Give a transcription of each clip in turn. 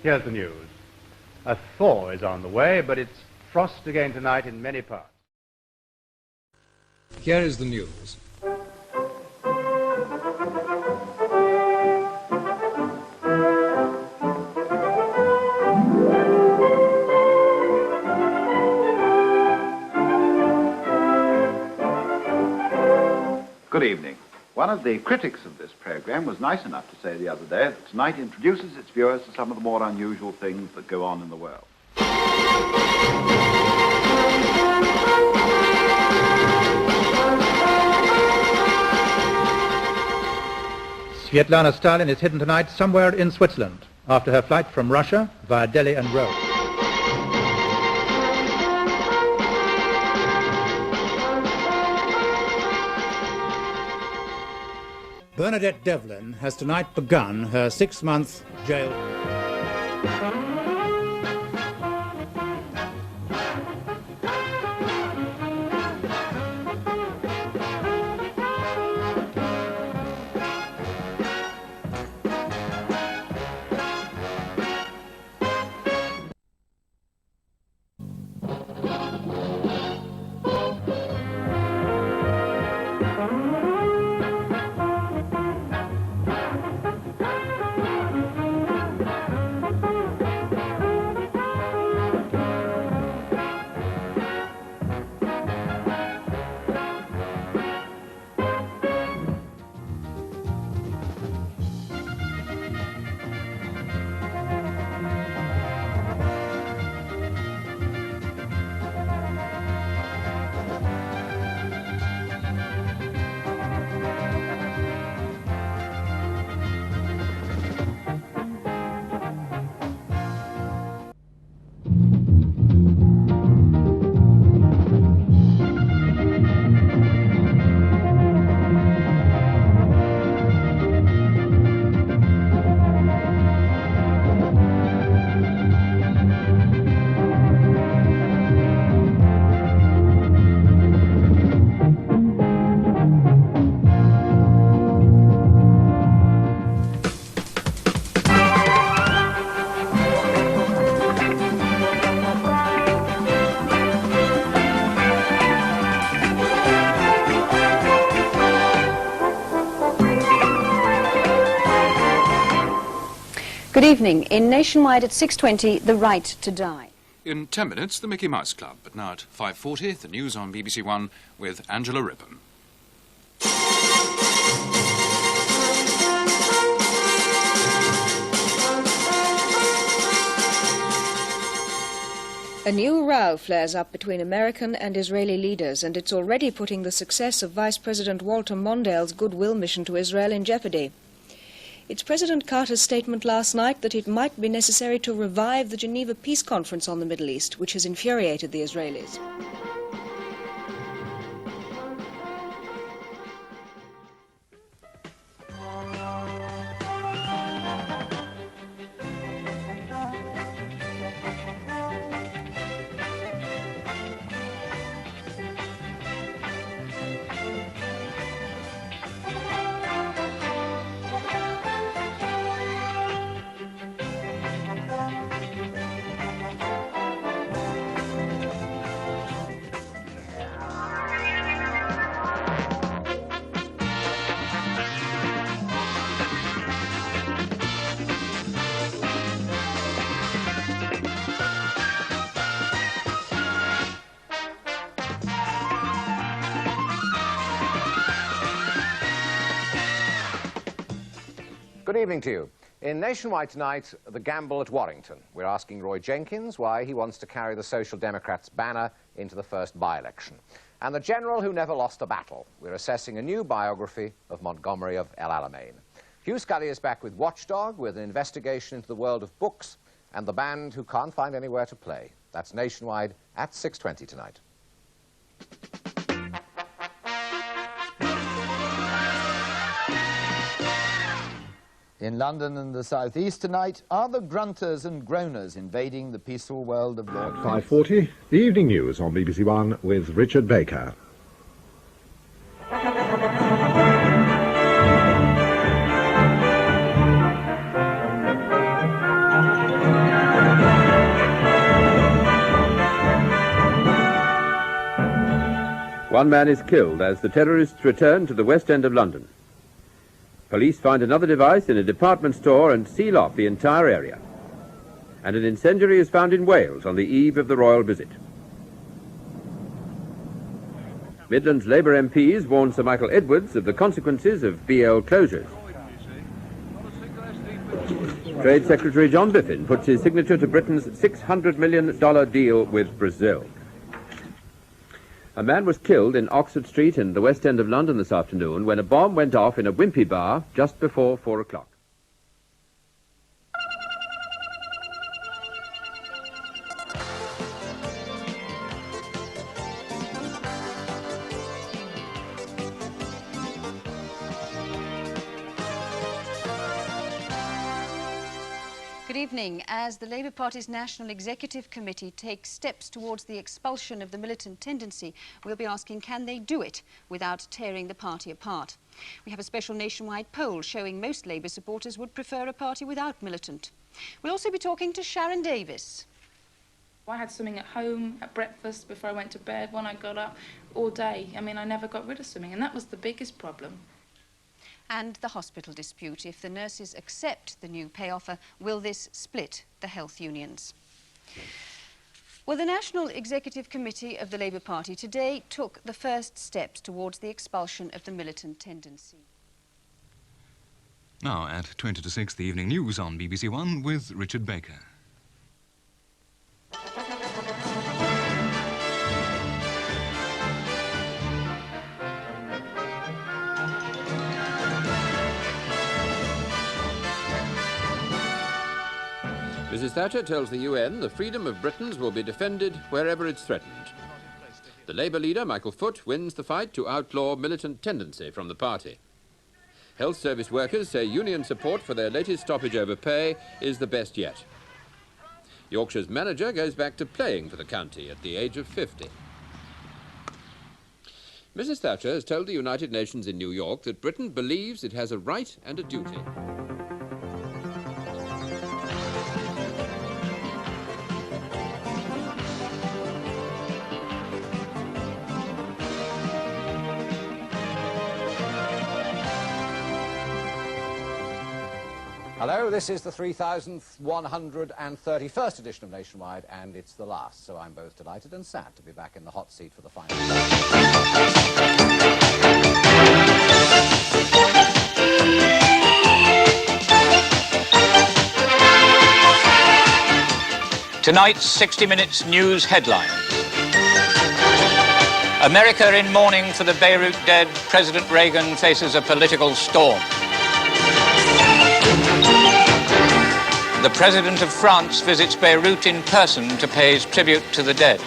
Here's the news. A thaw is on the way, but it's frost again tonight in many parts. Here is the news. Good evening. One of the critics of this program was nice enough to say the other day that tonight introduces its viewers to some of the more unusual things that go on in the world. Svetlana Stalin is hidden tonight somewhere in Switzerland after her flight from Russia via Delhi and Rome. Bernadette Devlin has tonight begun her 6-month jail. Good evening. In Nationwide at 6:20, The Right to Die. In 10 minutes, the Mickey Mouse Club. But now at 5:40, the news on BBC One with Angela Rippon. A new row flares up between American and Israeli leaders, and it's already putting the success of Vice President Walter Mondale's goodwill mission to Israel in jeopardy. It's President Carter's statement last night that it might be necessary to revive the Geneva Peace Conference on the Middle East, which has infuriated the Israelis. Good evening to you. In Nationwide tonight, the gamble at Warrington. We're asking Roy Jenkins why he wants to carry the Social Democrats' banner into the first by-election. And the general who never lost a battle. We're assessing a new biography of Montgomery of El Alamein. Hugh Scully is back with Watchdog, with an investigation into the world of books, and the band who can't find anywhere to play. That's Nationwide at 6:20 tonight. In London and the South East tonight, are the grunters and groaners invading the peaceful world of Lord? 5:40, the evening news on BBC One with Richard Baker. One man is killed as the terrorists return to the West End of London. Police find another device in a department store and seal off the entire area. And an incendiary is found in Wales on the eve of the royal visit. Midlands Labour MPs warn Sir Michael Edwards of the consequences of BL closures. Trade Secretary John Biffin puts his signature to Britain's $600 million deal with Brazil. A man was killed in Oxford Street in the West End of London this afternoon when a bomb went off in a Wimpy bar just before 4 o'clock. Good evening. As the Labour Party's National Executive Committee takes steps towards the expulsion of the militant tendency, we'll be asking, can they do it without tearing the party apart? We have a special nationwide poll showing most Labour supporters would prefer a party without militant. We'll also be talking to Sharon Davis. I had swimming at home, at breakfast, before I went to bed, when I got up, all day. I mean, I never got rid of swimming, and that was the biggest problem. And the hospital dispute. If the nurses accept the new pay offer, will this split the health unions? Well, the National Executive Committee of the Labour Party today took the first steps towards the expulsion of the militant tendency. Now at 20 to 6, the evening news on BBC One with Richard Baker. Mrs. Thatcher tells the UN the freedom of Britons will be defended wherever it's threatened. The Labour leader, Michael Foot, wins the fight to outlaw militant tendency from the party. Health service workers say union support for their latest stoppage over pay is the best yet. Yorkshire's manager goes back to playing for the county at the age of 50. Mrs. Thatcher has told the United Nations in New York that Britain believes it has a right and a duty. Hello, this is the 3,131st edition of Nationwide, and it's the last, so I'm both delighted and sad to be back in the hot seat for the final. Tonight's 60 Minutes news headlines. America in mourning for the Beirut dead. President Reagan faces a political storm. The President of France visits Beirut in person to pay his tribute to the dead.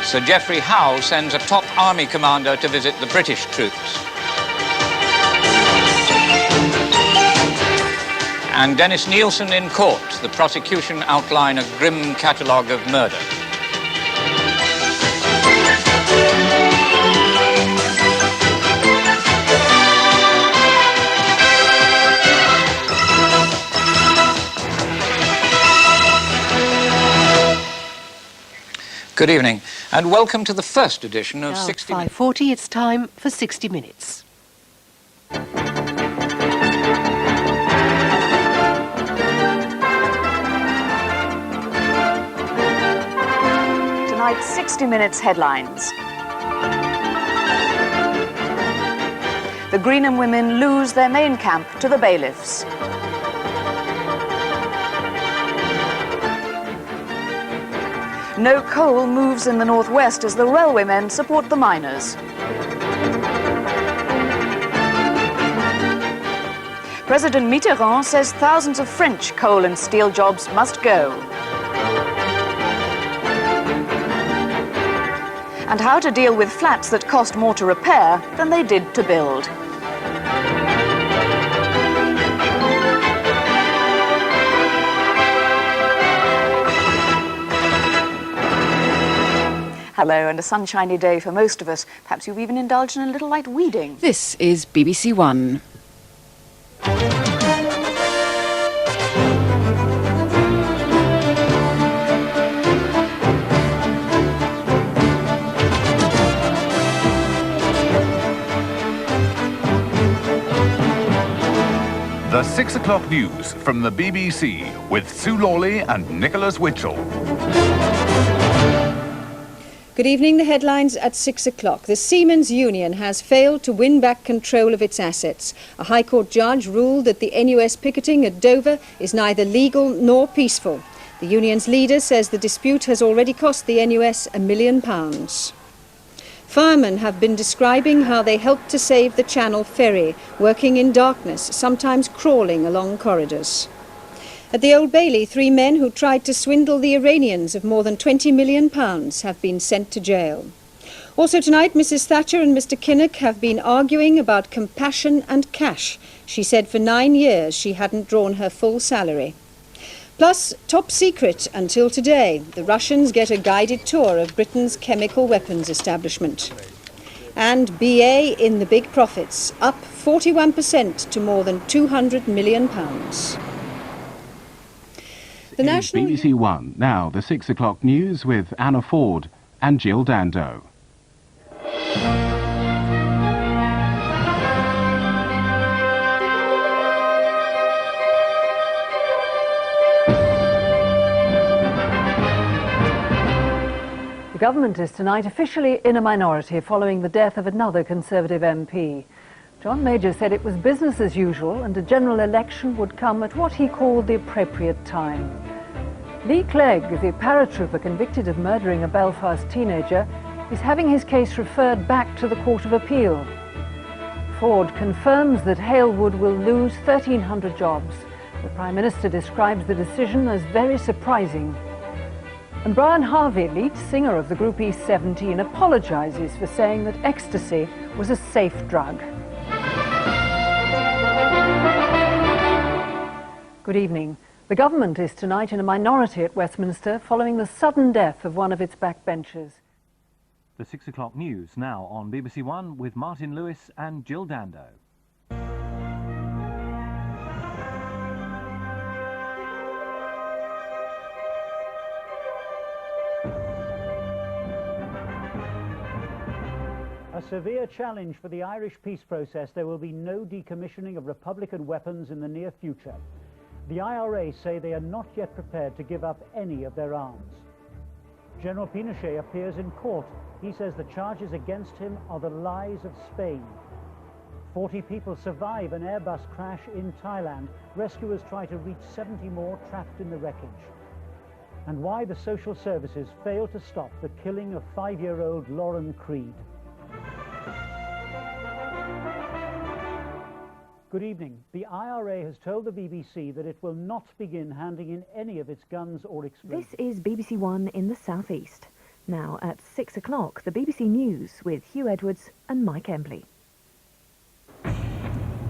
Sir Geoffrey Howe sends a top army commander to visit the British troops. And Dennis Nielsen in court. The prosecution outline a grim catalogue of murder. Good evening, and welcome to the first edition of 60 Minutes. 5:40, it's time for 60 Minutes. Tonight's 60 Minutes headlines. the Greenham women lose their main camp to the bailiffs. No coal moves in the northwest as the railwaymen support the miners. President Mitterrand says thousands of French coal and steel jobs must go. And how to deal with flats that cost more to repair than they did to build. Hello, and a sunshiny day for most of us. Perhaps you've even indulged in a little light weeding. This is BBC One. The 6 o'clock news from the BBC with Sue Lawley and Nicholas Witchell. Good evening. The headlines at 6 o'clock. The Seamen's Union has failed to win back control of its assets. A High Court judge ruled that the NUS picketing at Dover is neither legal nor peaceful. The union's leader says the dispute has already cost the NUS £1 million. Firemen have been describing how they helped to save the Channel ferry, working in darkness, sometimes crawling along corridors. At the Old Bailey, 3 men who tried to swindle the Iranians of more than £20 million have been sent to jail. Also tonight, Mrs. Thatcher and Mr. Kinnock have been arguing about compassion and cash. She said for 9 years she hadn't drawn her full salary. Plus, top secret until today, the Russians get a guided tour of Britain's chemical weapons establishment. And BA in the big profits, up 41% to more than £200 million. The National... BBC One. Now, the 6 o'clock news with Anna Ford and Jill Dando. The government is tonight officially in a minority following the death of another Conservative MP. John Major said it was business as usual and a general election would come at what he called the appropriate time. Lee Clegg, the paratrooper convicted of murdering a Belfast teenager, is having his case referred back to the Court of Appeal. Ford confirms that Halewood will lose 1,300 jobs. The Prime Minister describes the decision as very surprising. And Brian Harvey, lead singer of the group E17, apologises for saying that ecstasy was a safe drug. Good evening. The government is tonight in a minority at Westminster following the sudden death of one of its backbenchers. The 6 o'clock news now on BBC One with Martin Lewis and Jill Dando. A severe challenge for the Irish peace process. There will be no decommissioning of Republican weapons in the near future. The IRA say they are not yet prepared to give up any of their arms. General Pinochet appears in court. He says the charges against him are the lies of Spain. 40 people survive an Airbus crash in Thailand. Rescuers try to reach 70 more trapped in the wreckage. And why the social services failed to stop the killing of 5-year-old Lauren Creed. Good evening. The IRA has told the BBC that it will not begin handing in any of its guns or explosives. This is BBC One in the South East. Now at 6 o'clock, the BBC News with Hugh Edwards and Mike Embley.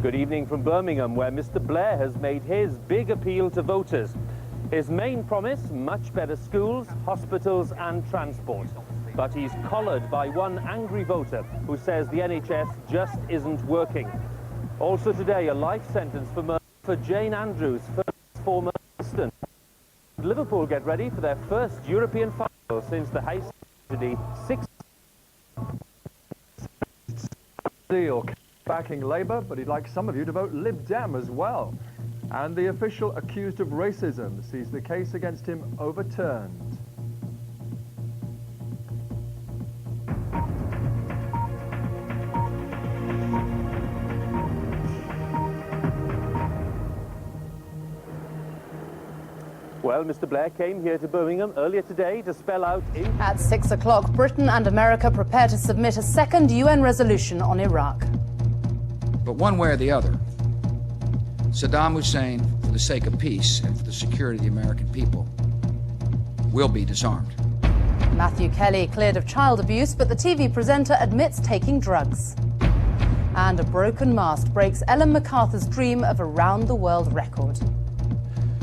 Good evening from Birmingham, where Mr. Blair has made his big appeal to voters. His main promise, much better schools, hospitals and transport. But he's collared by one angry voter who says the NHS just isn't working. Also today, a life sentence for murder for Jane Andrews, first former assistant. Liverpool get ready for their first European final since the House tragedy. Deal backing Labour, but he'd like some of you to vote Lib Dem as well. And the official accused of racism sees the case against him overturned. Well, Mr. Blair came here to Birmingham earlier today to spell out... At 6 o'clock, Britain and America prepare to submit a second UN resolution on Iraq. But one way or the other, Saddam Hussein, for the sake of peace and for the security of the American people, will be disarmed. Matthew Kelly cleared of child abuse, but the TV presenter admits taking drugs. And a broken mast breaks Ellen MacArthur's dream of a round-the-world record.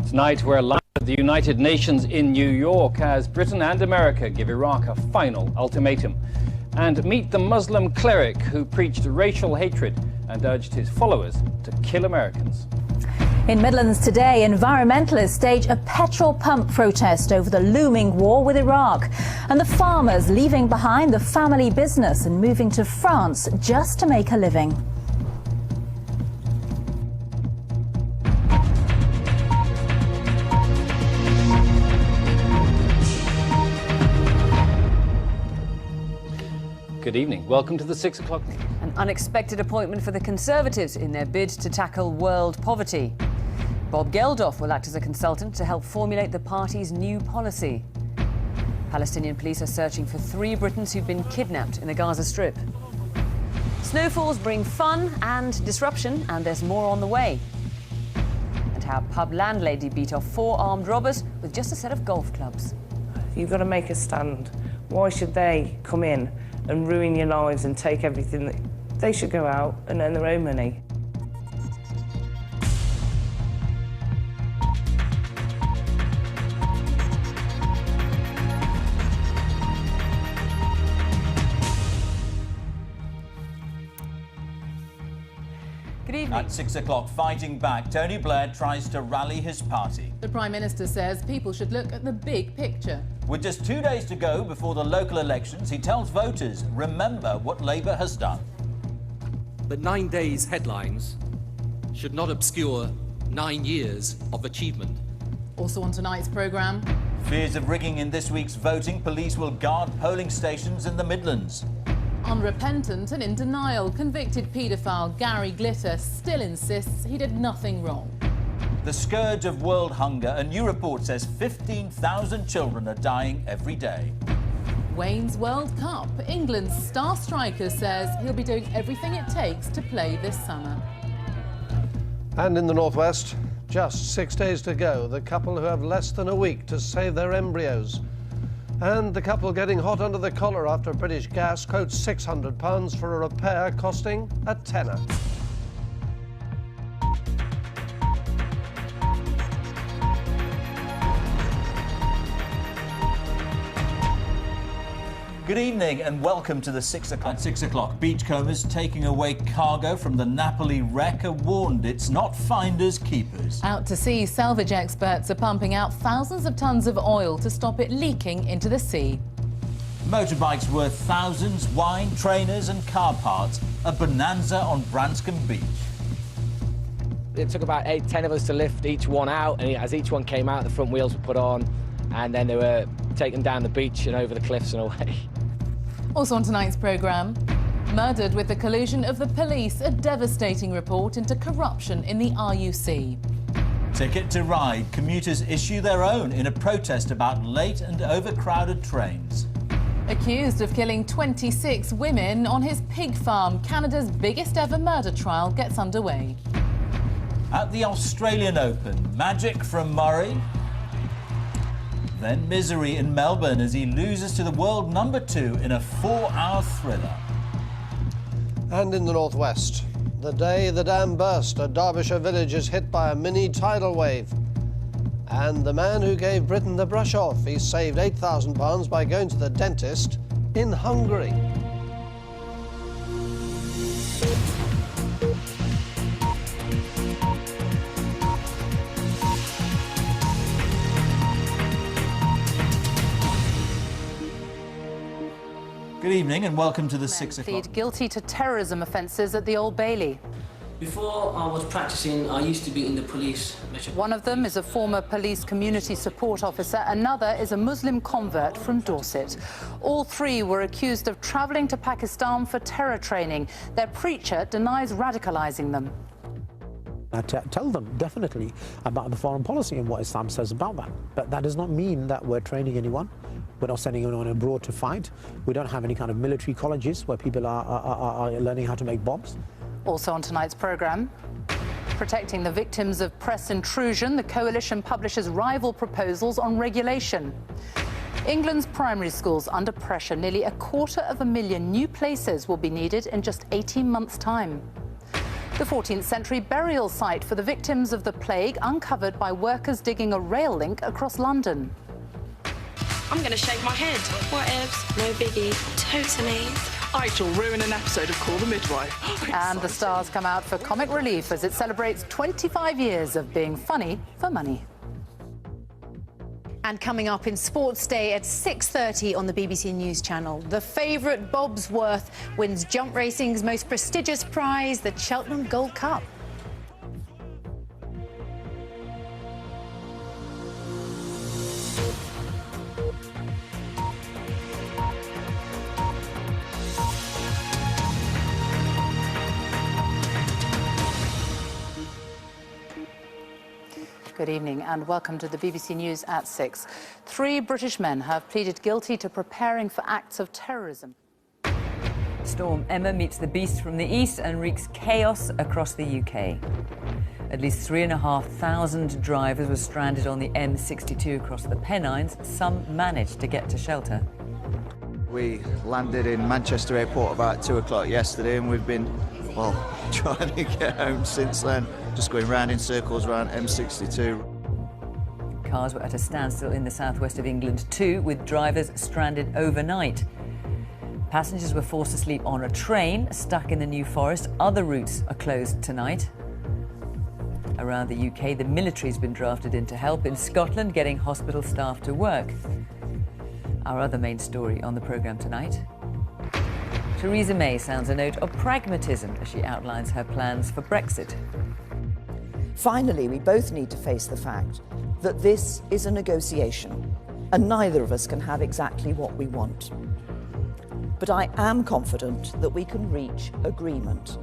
Tonight, we're live at the United Nations in New York as Britain and America give Iraq a final ultimatum. And meet the Muslim cleric who preached racial hatred and urged his followers to kill Americans. In Midlands today, environmentalists stage a petrol pump protest over the looming war with Iraq. And the farmers leaving behind the family business and moving to France just to make a living. Good evening. Welcome to the 6 o'clock. An unexpected appointment for the Conservatives in their bid to tackle world poverty. Bob Geldof will act as a consultant to help formulate the party's new policy. Palestinian police are searching for 3 Britons who've been kidnapped in the Gaza Strip. Snowfalls bring fun and disruption, and there's more on the way. And how a pub landlady beat off 4 armed robbers with just a set of golf clubs. You've got to make a stand. Why should they come in and ruin your lives and take everything? They should go out and earn their own money. At 6 o'clock, fighting back, Tony Blair tries to rally his party. The Prime Minister says people should look at the big picture. With just 2 days to go before the local elections, he tells voters, remember what Labour has done. But 9 days' headlines should not obscure 9 years of achievement. Also on tonight's programme... Fears of rigging in this week's voting, police will guard polling stations in the Midlands. Unrepentant and in denial, convicted paedophile Gary Glitter still insists he did nothing wrong. The scourge of world hunger, a new report says 15,000 children are dying every day. Wayne's World Cup. England's star striker says he'll be doing everything it takes to play this summer. And in the northwest, just 6 days to go. The couple who have less than a week to save their embryos. And the couple getting hot under the collar after British Gas quotes £600 for a repair costing a tenner. Good evening and welcome to the 6 o'clock. At 6 o'clock, beachcombers taking away cargo from the Napoli wreck are warned it's not finders keepers. Out to sea, salvage experts are pumping out thousands of tons of oil to stop it leaking into the sea. Motorbikes worth thousands, wine, trainers and car parts. A bonanza on Branscombe Beach. It took about 8-10 of us to lift each one out, and as each one came out, the front wheels were put on, and then they were taken down the beach and over the cliffs and away. Also on tonight's programme, murdered with the collusion of the police, a devastating report into corruption in the RUC. Ticket to Ride. Commuters issue their own in a protest about late and overcrowded trains. Accused of killing 26 women on his pig farm, Canada's biggest ever murder trial gets underway. At the Australian Open, magic from Murray. Then misery in Melbourne as he loses to the world #2 in a 4-hour thriller. And in the northwest, the day the dam burst, a Derbyshire village is hit by a mini tidal wave. And the man who gave Britain the brush off, he saved £8,000 by going to the dentist in Hungary. Good evening and welcome to the 6 o'clock. Plead guilty to terrorism offences at the Old Bailey. Before I was practicing, I used to be in the police. One of them is a former police community support officer. Another is a Muslim convert from Dorset. All 3 were accused of travelling to Pakistan for terror training. Their preacher denies radicalising them. tell them definitely about the foreign policy and what Islam says about that. But that does not mean that we're training anyone. We're not sending anyone abroad to fight. We don't have any kind of military colleges where people are learning how to make bombs. Also on tonight's programme, protecting the victims of press intrusion, the coalition publishes rival proposals on regulation. England's primary schools under pressure. Nearly 250,000 new places will be needed in just 18 months' time. The 14th century burial site for the victims of the plague uncovered by workers digging a rail link across London. I'm going to shave my head. Whatevs, no biggie, totally. I shall ruin an episode of Call the Midwife. And the stars come out for comic relief as it celebrates 25 years of being funny for money. And coming up in Sports Day at 6:30 on the BBC News Channel, the favourite Bobsworth wins jump racing's most prestigious prize, the Cheltenham Gold Cup. Good evening and welcome to the BBC News at 6. 3 British men have pleaded guilty to preparing for acts of terrorism. Storm Emma meets the beast from the east and wreaks chaos across the UK. At least 3,500 drivers were stranded on the M62 across the Pennines. Some managed to get to shelter. We landed in Manchester Airport about 2 o'clock yesterday and we've been, well, trying to get home since then. Just going round in circles around M62. Cars were at a standstill in the southwest of England too, with drivers stranded overnight. Passengers were forced to sleep on a train stuck in the New Forest. Other routes are closed tonight. Around the UK, the military's been drafted in to help. In Scotland, getting hospital staff to work. Our other main story on the programme tonight. Theresa May sounds a note of pragmatism as she outlines her plans for Brexit. Finally, we both need to face the fact that this is a negotiation and neither of us can have exactly what we want. But I am confident that we can reach agreement.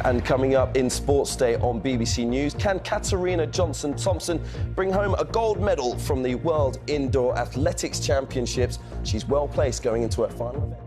And coming up in Sports Day on BBC News, can Katarina Johnson-Thompson bring home a gold medal from the World Indoor Athletics Championships? She's well placed going into her final event.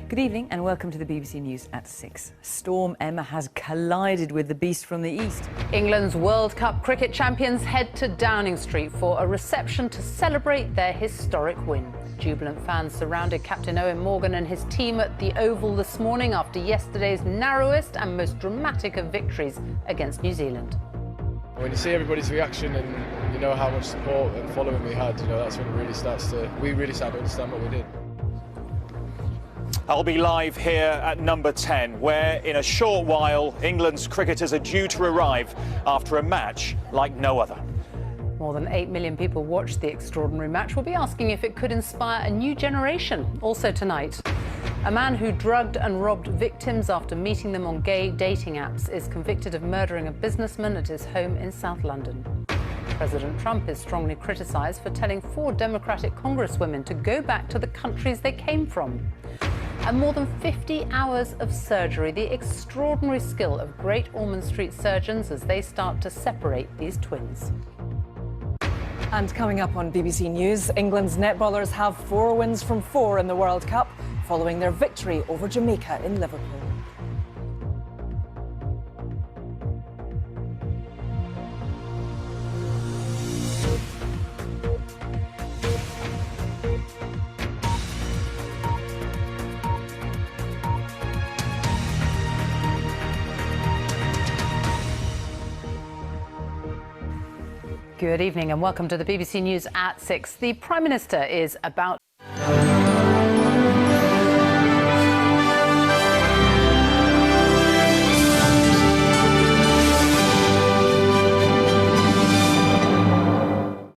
Good evening and welcome to the BBC News at 6. Storm Emma has collided with the beast from the east. England's World Cup cricket champions head to Downing Street for a reception to celebrate their historic win. Jubilant fans surrounded Captain Owen Morgan and his team at the Oval this morning after yesterday's narrowest and most dramatic of victories against New Zealand. When you see everybody's reaction and you know how much support and following we had, that's when it really we really start to understand what we did. I'll be live here at number 10, where in a short while England's cricketers are due to arrive after a match like no other. More than 8 million people watched the extraordinary match. We'll be asking if it could inspire a new generation. Also tonight, a man who drugged and robbed victims after meeting them on gay dating apps is convicted of murdering a businessman at his home in South London. President Trump is strongly criticised for telling 4 Democratic congresswomen to go back to the countries they came from. And more than 50 hours of surgery, the extraordinary skill of Great Ormond Street surgeons as they start to separate these twins. And coming up on BBC News, England's netballers have 4 wins from 4 in the World Cup following their victory over Jamaica in Liverpool. Good evening and welcome to the BBC News at 6. The Prime Minister is about